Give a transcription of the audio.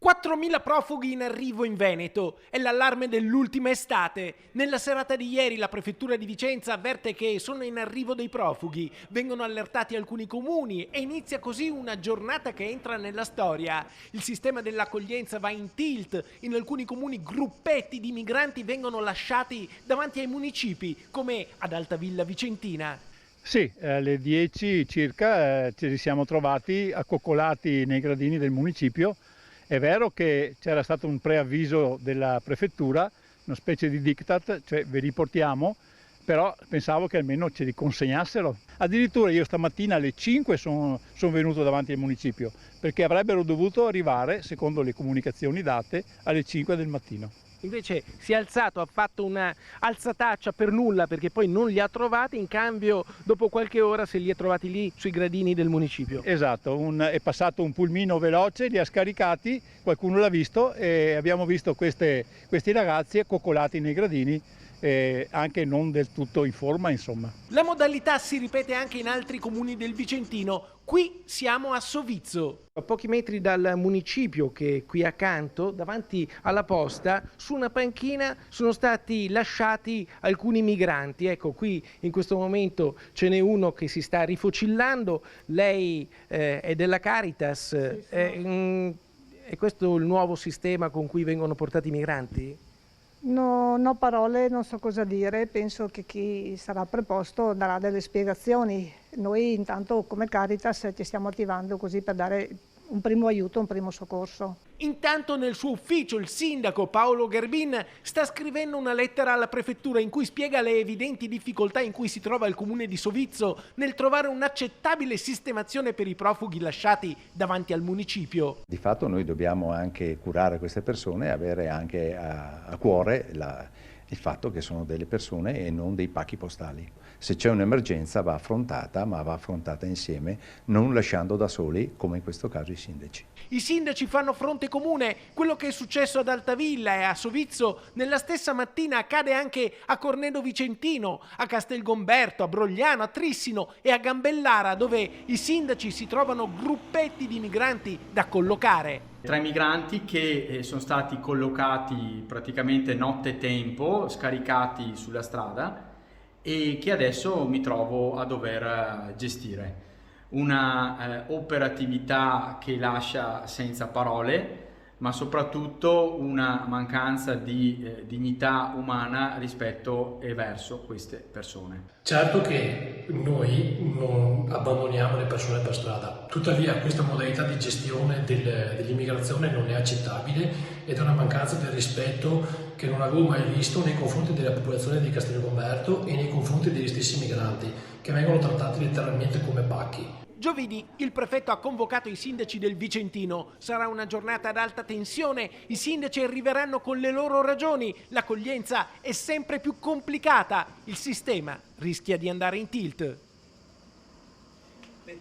4.000 profughi in arrivo in Veneto. È l'allarme dell'ultima estate. Nella serata di ieri la prefettura di Vicenza avverte che sono in arrivo dei profughi. Vengono allertati alcuni comuni e inizia così una giornata che entra nella storia. Il sistema dell'accoglienza va in tilt. In alcuni comuni gruppetti di migranti vengono lasciati davanti ai municipi, come ad Altavilla Vicentina. Sì, alle 10 circa ci siamo trovati accoccolati nei gradini del municipio. È vero che c'era stato un preavviso della prefettura, una specie di diktat, cioè ve li portiamo, però pensavo che almeno ce li consegnassero. Addirittura io stamattina alle 5 sono venuto davanti al municipio, perché avrebbero dovuto arrivare, secondo le comunicazioni date, alle 5 del mattino. Invece si è alzato, ha fatto una alzataccia per nulla perché poi non li ha trovati, in cambio dopo qualche ora se li è trovati lì sui gradini del municipio. Esatto, è passato un pulmino veloce, li ha scaricati, qualcuno l'ha visto e abbiamo visto questi ragazzi accoccolati nei gradini, anche non del tutto in forma, insomma. La modalità si ripete anche in altri comuni del Vicentino. Qui siamo a Sovizzo. A pochi metri dal municipio, che è qui accanto, davanti alla posta, su una panchina sono stati lasciati alcuni migranti. Ecco, qui in questo momento ce n'è uno che si sta rifocillando. Lei è della Caritas. Sì. È questo il nuovo sistema con cui vengono portati i migranti? No, no parole, non so cosa dire, penso che chi sarà preposto darà delle spiegazioni. Noi intanto come Caritas ci stiamo attivando così per dare un primo aiuto, un primo soccorso. Intanto nel suo ufficio il sindaco Paolo Garbin sta scrivendo una lettera alla prefettura in cui spiega le evidenti difficoltà in cui si trova il comune di Sovizzo nel trovare un'accettabile sistemazione per i profughi lasciati davanti al municipio. Di fatto noi dobbiamo anche curare queste persone e avere anche a cuore il fatto che sono delle persone e non dei pacchi postali. Se c'è un'emergenza va affrontata, ma va affrontata insieme, non lasciando da soli, come in questo caso, i sindaci. I sindaci fanno fronte comune. Quello che è successo ad Altavilla e a Sovizzo nella stessa mattina accade anche a Cornedo Vicentino, a Castelgomberto, a Brogliano, a Trissino e a Gambellara, dove i sindaci si trovano gruppetti di migranti da collocare. Tra i migranti che sono stati collocati praticamente nottetempo, scaricati sulla strada e che adesso mi trovo a dover gestire. Una operatività che lascia senza parole, ma soprattutto una mancanza di dignità umana rispetto e verso queste persone. Certo che noi non abbandoniamo le persone per strada, tuttavia questa modalità di gestione dell'immigrazione non è accettabile ed è una mancanza di rispetto che non avevo mai visto nei confronti della popolazione di Castelgomberto e nei confronti degli stessi migranti, che vengono trattati letteralmente come pacchi. Giovedì il prefetto ha convocato i sindaci del Vicentino. Sarà una giornata ad alta tensione. I sindaci arriveranno con le loro ragioni. L'accoglienza è sempre più complicata. Il sistema rischia di andare in tilt.